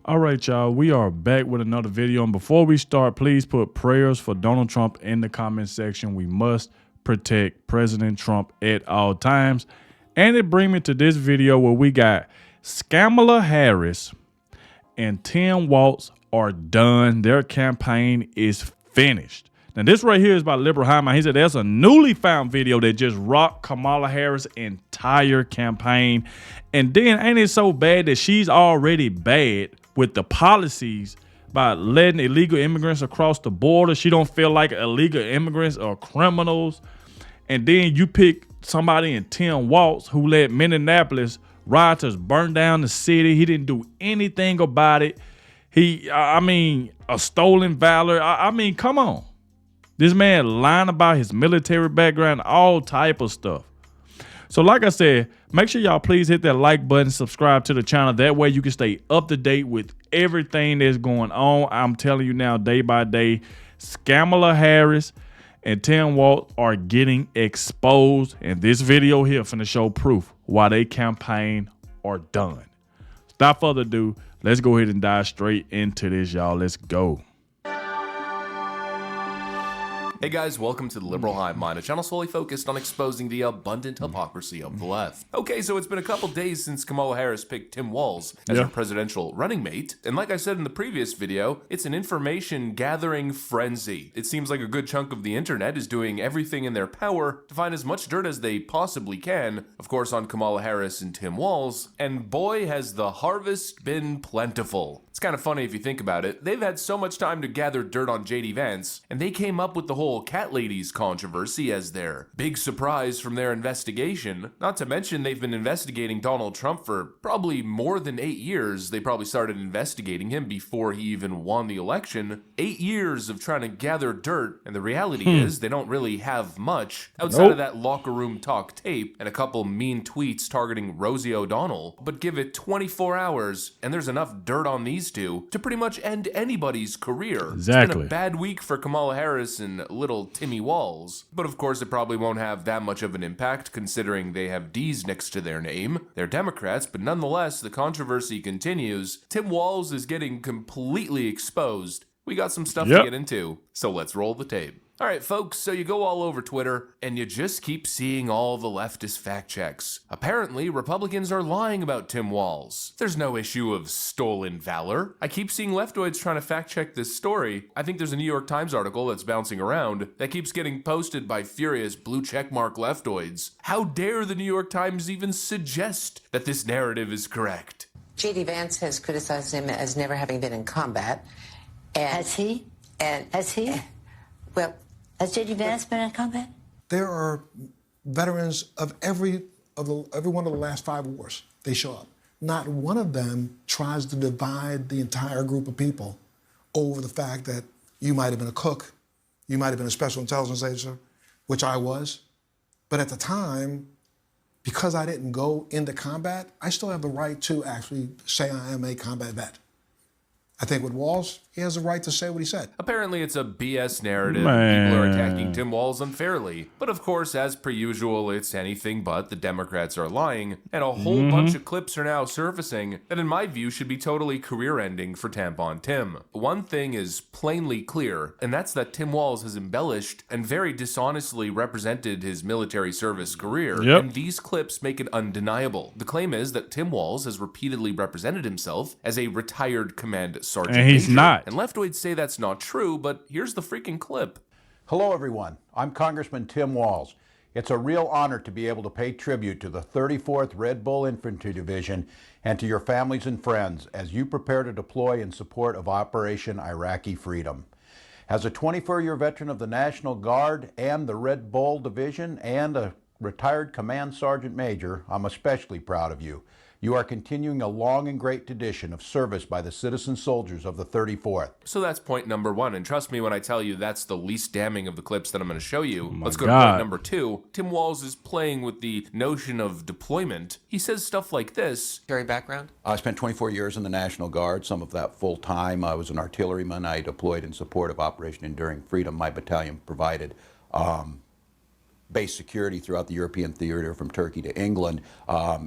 All right, y'all, we are back with another video. And before we start, please put prayers for Donald Trump in the comment section. We must protect President Trump at all times. And it brings me to this video where we got Kamala Harris and Tim Walz are done. Their campaign is finished. Now, this right here is by Liberal High Mind. He said there's a newly found video that just rocked Kamala Harris' entire campaign. And then ain't it so bad that she's already bad with the policies by letting illegal immigrants across the border? She don't feel like illegal immigrants are criminals. And then you pick somebody in Tim Walz who let Minneapolis rioters burn down the city. He didn't do anything about it. A stolen valor. I mean, come on. This man lying about his military background, all type of stuff. So like I said, make sure y'all please hit that like button, subscribe to the channel. That way you can stay up to date with everything that's going on. I'm telling you now, day by day, Kamala Harris and Tim Walz are getting exposed. And this video here finna show proof why they campaign are done. Without further ado, let's go ahead and dive straight into this, y'all. Let's go. Hey guys, welcome to the Liberal Hive Mind, a channel solely focused on exposing the abundant hypocrisy of the left. Okay, so it's been a couple days since Kamala Harris picked Tim Walz as her presidential running mate, and like I said in the previous video, it's an information gathering frenzy. It seems like a good chunk of the internet is doing everything in their power to find as much dirt as they possibly can, of course on Kamala Harris and Tim Walz, and boy has the harvest been plentiful. It's kind of funny if you think about it. They've had so much time to gather dirt on JD Vance, and they came up with the whole cat ladies controversy as their big surprise from their investigation. Not to mention they've been investigating Donald Trump for probably more than 8 years. They probably started investigating him before he even won the election. 8 years of trying to gather dirt, and the reality is they don't really have much outside of that locker room talk tape and a couple mean tweets targeting Rosie O'Donnell. But give it 24 hours, and there's enough dirt on these two to pretty much end anybody's career. Exactly. It's been a bad week for Kamala Harris and little Timmy Walz, but of course it probably won't have that much of an impact considering they have D's next to their name. They're Democrats, but nonetheless the controversy continues. Tim Walz is getting completely exposed. We got some stuff to get into, so let's roll the tape. Alright folks, so you go all over Twitter, and you just keep seeing all the leftist fact checks. Apparently, Republicans are lying about Tim Walz. There's no issue of stolen valor. I keep seeing leftoids trying to fact check this story. I think there's a New York Times article that's bouncing around that keeps getting posted by furious blue checkmark leftoids. How dare the New York Times even suggest that this narrative is correct? J.D. Vance has criticized him as never having been in combat. And has he? And has he? Well, has J.D. Vance been in combat? There are veterans of every one of the last 5 wars. They show up. Not one of them tries to divide the entire group of people over the fact that you might have been a cook, you might have been a special intelligence agent, which I was. But at the time, because I didn't go into combat, I still have the right to actually say I am a combat vet. I think with Walz, he has the right to say what he said. Apparently it's a BS narrative. People are attacking Tim Walz unfairly. But of course, as per usual, it's anything but. The Democrats are lying. And a whole bunch of clips are now surfacing that in my view should be totally career-ending for Tampon Tim. One thing is plainly clear, and that's that Tim Walz has embellished and very dishonestly represented his military service career. And these clips make it undeniable. The claim is that Tim Walz has repeatedly represented himself as a retired command sergeant. And he's not. And leftoids say that's not true, but here's the freaking clip. Hello everyone, I'm Congressman Tim Walz. It's a real honor to be able to pay tribute to the 34th Red Bull Infantry Division and to your families and friends as you prepare to deploy in support of Operation Iraqi Freedom. As a 24-year veteran of the National Guard and the Red Bull Division and a retired Command Sergeant Major, I'm especially proud of you. You are continuing a long and great tradition of service by the citizen soldiers of the 34th. So that's point number 1, and trust me when I tell you that's the least damning of the clips that I'm going to show you. Let's go to point number 2. Tim Walz is playing with the notion of deployment. He says stuff like this. Very background? I spent 24 years in the National Guard, some of that full-time. I was an artilleryman. I deployed in support of Operation Enduring Freedom my battalion provided. base security throughout the European theater from Turkey to England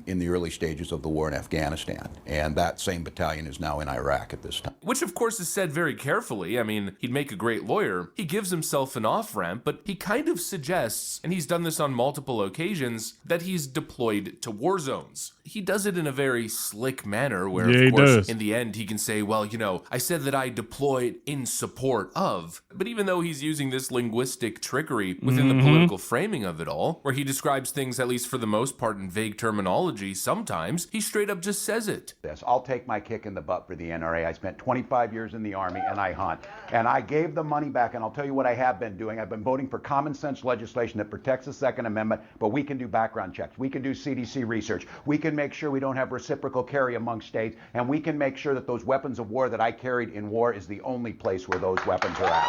in the early stages of the war in Afghanistan. And that same battalion is now in Iraq at this time. Which, of course, is said very carefully. I mean, he'd make a great lawyer. He gives himself an off-ramp, but he kind of suggests, and he's done this on multiple occasions, that he's deployed to war zones. He does it in a very slick manner where, of course, in the end, he can say, well, you know, I said that I deployed in support of. But even though he's using this linguistic trickery within the political framing of it all, where he describes things, at least for the most part, in vague terminology, sometimes he straight up just says it. I'll take my kick in the butt for the NRA. I spent 25 years in the Army and I hunt. And I gave the money back, and I'll tell you what I have been doing. I've been voting for common sense legislation that protects the Second Amendment, but we can do background checks. We can do CDC research. We can make sure we don't have reciprocal carry among states, and we can make sure that those weapons of war that I carried in war is the only place where those weapons are at.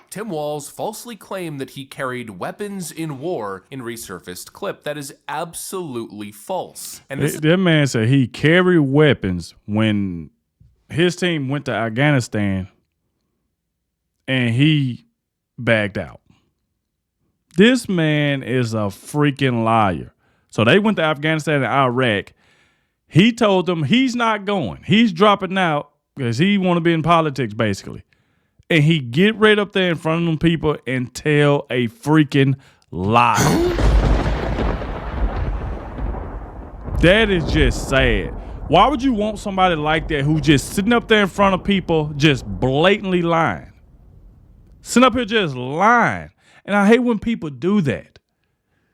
Tim Walz falsely claimed that he carried weapons in war in resurfaced clip. That is absolutely false. And that man said he carried weapons when his team went to Afghanistan and he backed out. This man is a freaking liar. So they went to Afghanistan and Iraq. He told them he's not going. He's dropping out because he want to be in politics, basically. And he get right up there in front of them people and tell a freaking lie. That is just sad. Why would you want somebody like that who just sitting up there in front of people just blatantly lying? Sitting up here just lying. And I hate when people do that.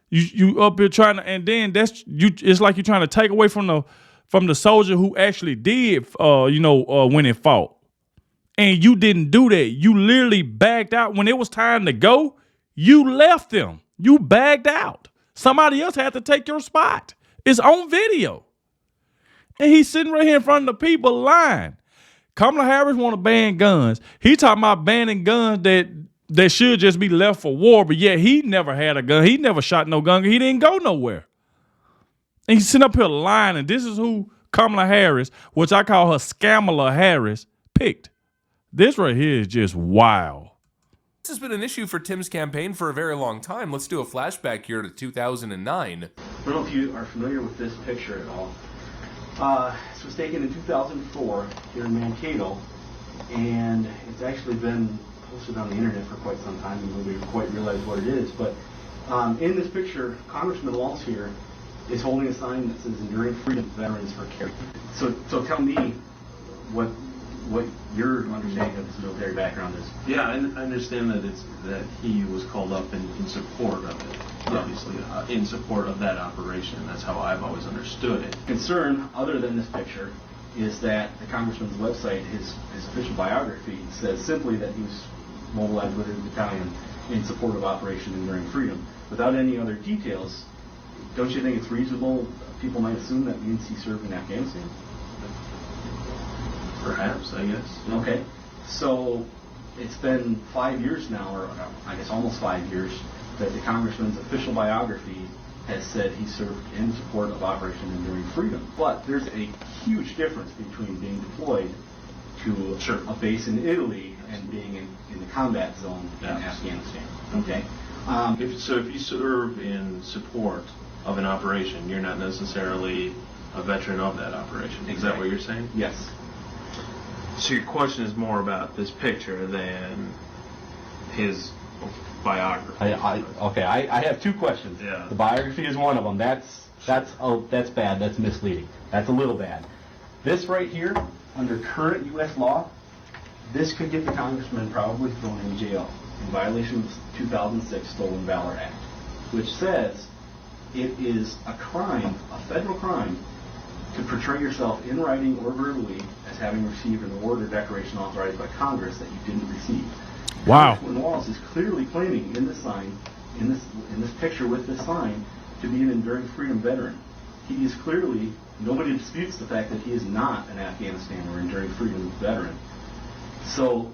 You up here trying to, and then that's you. It's like you're trying to take away from the soldier who actually did, when it fought. And you didn't do that. You literally backed out. When it was time to go, you left them. You backed out. Somebody else had to take your spot. It's on video. And he's sitting right here in front of the people lying. Kamala Harris want to ban guns. He talking about banning guns that should just be left for war, but yet he never had a gun. He never shot no gun. He didn't go nowhere. And he's sitting up here lying, and this is who Kamala Harris, which I call her Scamala Harris, picked. This right here is just wild. This has been an issue for Tim's campaign for a very long time. Let's do a flashback here to 2009. I don't know if you are familiar with this picture at all. This was taken in 2004 here in Mankato, and it's actually been posted on the internet for quite some time, and nobody quite realized what it is. But in this picture, Congressman Walz here is holding a sign that says "Enduring Freedom, Veterans for Carry." So tell me what your understanding of his military background is. Yeah, I understand that he was called up in support of it, obviously, in support of that operation. That's how I've always understood it. Concern, other than this picture, is that the congressman's website, his official biography, says simply that he was mobilized with his battalion in support of Operation Enduring Freedom. Without any other details, don't you think it's reasonable people might assume that means he served in Afghanistan? Perhaps, I guess. Okay. So it's been 5 years now, or I guess almost 5 years, that the congressman's official biography has said he served in support of Operation Enduring Freedom. But there's a huge difference between being deployed to a base in Italy and being in the combat zone in Afghanistan. Okay. If you serve in support of an operation, you're not necessarily a veteran of that operation. Exactly. Is that what you're saying? Yes. So your question is more about this picture than his biography. I have two questions. Yeah. The biography is one of them. That's bad. That's misleading. That's a little bad. This right here, under current U.S. law, this could get the congressman probably thrown in jail in violation of the 2006 Stolen Valor Act, which says it is a crime, a federal crime, to portray yourself in writing or verbally as having received an award or decoration authorized by Congress that you didn't receive. Wow. Congressman Walz is clearly claiming in this sign, in this picture with this sign, to be an Enduring Freedom veteran. He is clearly, nobody disputes the fact that he is not an Afghanistan or Enduring Freedom veteran. So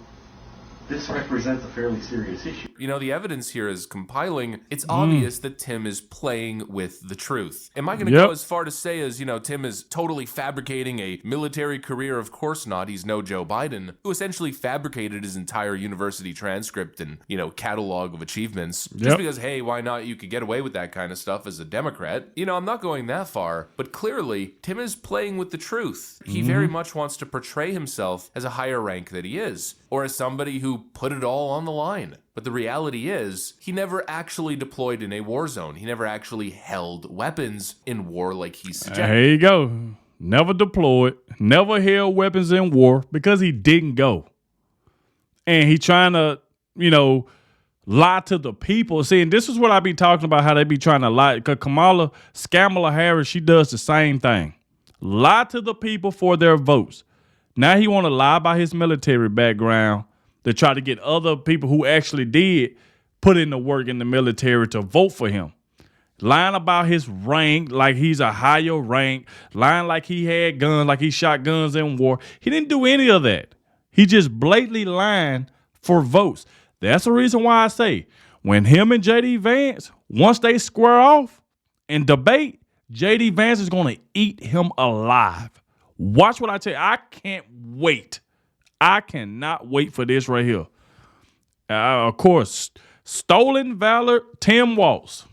this represents a fairly serious issue. You know, the evidence here is compiling. It's obvious that Tim is playing with the truth. Am I going to go as far to say as, you know, Tim is totally fabricating a military career? Of course not. He's no Joe Biden, who essentially fabricated his entire university transcript and, you know, catalog of achievements. Just because, hey, why not? You could get away with that kind of stuff as a Democrat. You know, I'm not going that far, but clearly Tim is playing with the truth. He very much wants to portray himself as a higher rank than he is, or as somebody who put it all on the line. But the reality is, he never actually deployed in a war zone. He never actually held weapons in war like he suggested. There you go. Never deployed, never held weapons in war because he didn't go. And he trying to, you know, lie to the people. See, and this is what I be talking about, how they be trying to lie. Because Kamala Harris, she does the same thing. Lie to the people for their votes. Now he want to lie about his military background to try to get other people who actually did put in the work in the military to vote for him. Lying about his rank, like he's a higher rank. Lying like he had guns, like he shot guns in war. He didn't do any of that. He just blatantly lying for votes. That's the reason why I say, when him and J.D. Vance, once they square off and debate, J.D. Vance is going to eat him alive. Watch what I tell you. I can't wait. I cannot wait for this right here. Of course, stolen valor, Tim Walz.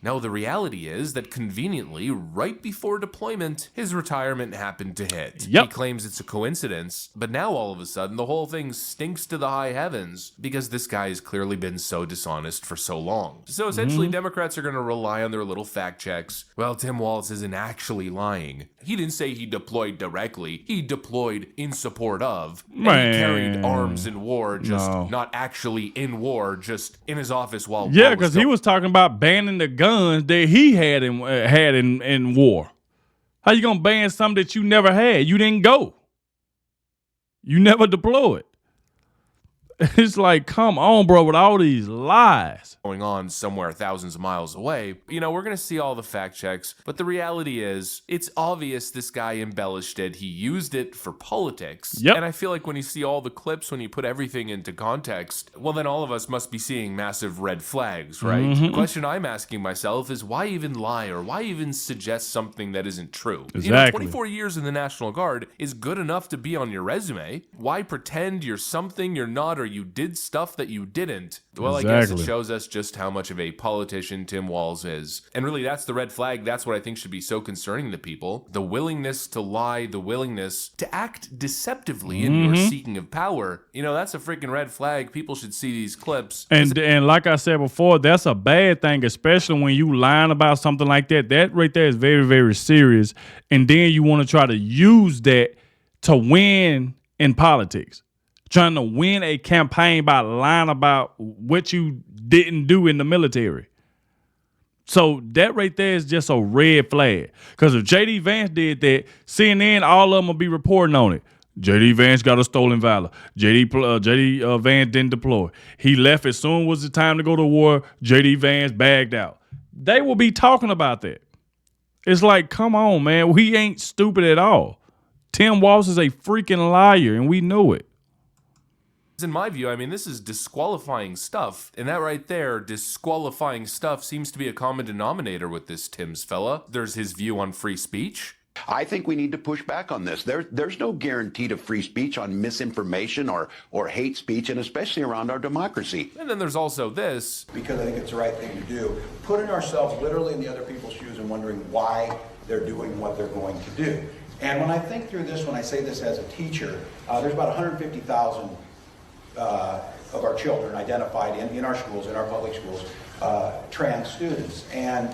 Now, the reality is that conveniently, right before deployment, his retirement happened to hit. He claims it's a coincidence, but now all of a sudden, the whole thing stinks to the high heavens because this guy has clearly been so dishonest for so long. So essentially, Democrats are going to rely on their little fact checks. Well, Tim Walz isn't actually lying. He didn't say he deployed directly. He deployed in support of. And he carried arms in war, just not actually in war, just in his office while Yeah, because he was talking about banning the guns that he had in war. How you gonna ban something that you never had? You didn't go. You never deployed. It's like, come on, bro, with all these lies going on somewhere thousands of miles away. You know, we're going to see all the fact checks, but the reality is it's obvious this guy embellished it. He used it for politics. And I feel like when you see all the clips, when you put everything into context, well, then all of us must be seeing massive red flags, right? The question I'm asking myself is why even lie or why even suggest something that isn't true? You know, 24 years in the National Guard is good enough to be on your resume. Why pretend you're something you're not, or you did stuff that you didn't? Well, I guess it shows us just how much of a politician Tim Walz is. And really, that's the red flag. That's what I think should be so concerning to people. The willingness to lie, the willingness to act deceptively in your seeking of power. You know, that's a freaking red flag. People should see these clips. And like I said before, that's a bad thing, especially when you lying about something like that. That right there is very, very serious. And then you want to try to use that to win in politics. Trying to win a campaign by lying about what you didn't do in the military. So that right there is just a red flag. Because if J.D. Vance did that, CNN, all of them will be reporting on it. J.D. Vance got a stolen valor. J.D. Vance didn't deploy. He left as soon as it was the time to go to war. J.D. Vance bagged out. They will be talking about that. It's like, come on, man. We ain't stupid at all. Tim Walz is a freaking liar, and we knew it. In my view, I mean, this is disqualifying stuff. And that right there, disqualifying stuff, seems to be a common denominator with this Tim's fella. There's his view on free speech. I think we need to push back on this. There's no guarantee to free speech on misinformation or hate speech, and especially around our democracy. And then there's also this. Because I think it's the right thing to do. Putting ourselves literally in the other people's shoes and wondering why they're doing what they're going to do. And when I think through this, when I say this as a teacher, there's about 150,000 of our children identified in our schools, in our public schools, trans students. And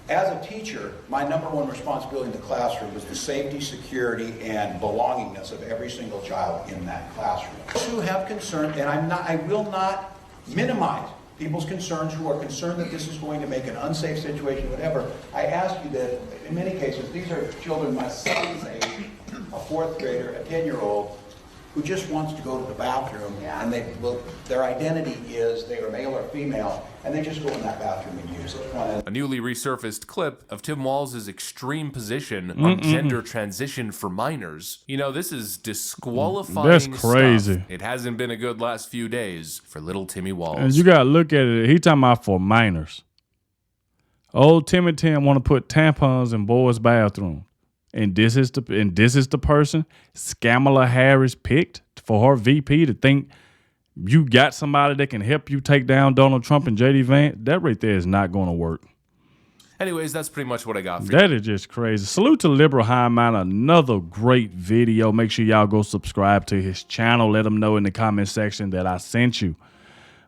as a teacher, my number one responsibility in the classroom was the safety, security, and belongingness of every single child in that classroom. Those who have concern, and I will not minimize people's concerns who are concerned that this is going to make an unsafe situation, whatever. I ask you that in many cases, these are children my son's age, a 4th grader, a 10-year-old, who just wants to go to the bathroom, and their identity is they are male or female, and they just go in that bathroom and use it. A newly resurfaced clip of Tim Walz' extreme position on gender transition for minors. You know, this is disqualifying. That's crazy. Stuff. It hasn't been a good last few days for little Timmy Walz. And you gotta look at it. He talking about for minors. Old Timmy Tim want to put tampons in boys' bathrooms. And this is the person Kamala Harris picked for her VP to think you got somebody that can help you take down Donald Trump and JD Vance. That right there is not going to work. Anyways, that's pretty much what I got for you. That is just crazy. Salute to Liberal High Mind. Another great video. Make sure y'all go subscribe to his channel. Let him know in the comment section that I sent you.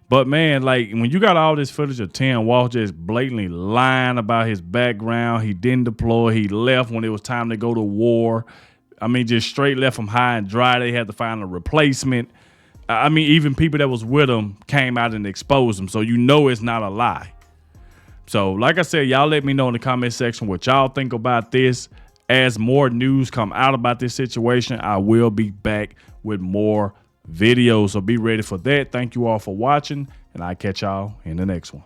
But man, like when you got all this footage of Tim Walz just blatantly lying about his background, he didn't deploy, he left when it was time to go to war. I mean, just straight left him high and dry. They had to find a replacement. I mean, even people that was with him came out and exposed him. So you know it's not a lie. So like I said, y'all let me know in the comment section what y'all think about this. As more news come out about this situation, I will be back with more videos, so be ready for that. Thank you all for watching, and I'll catch y'all in the next one.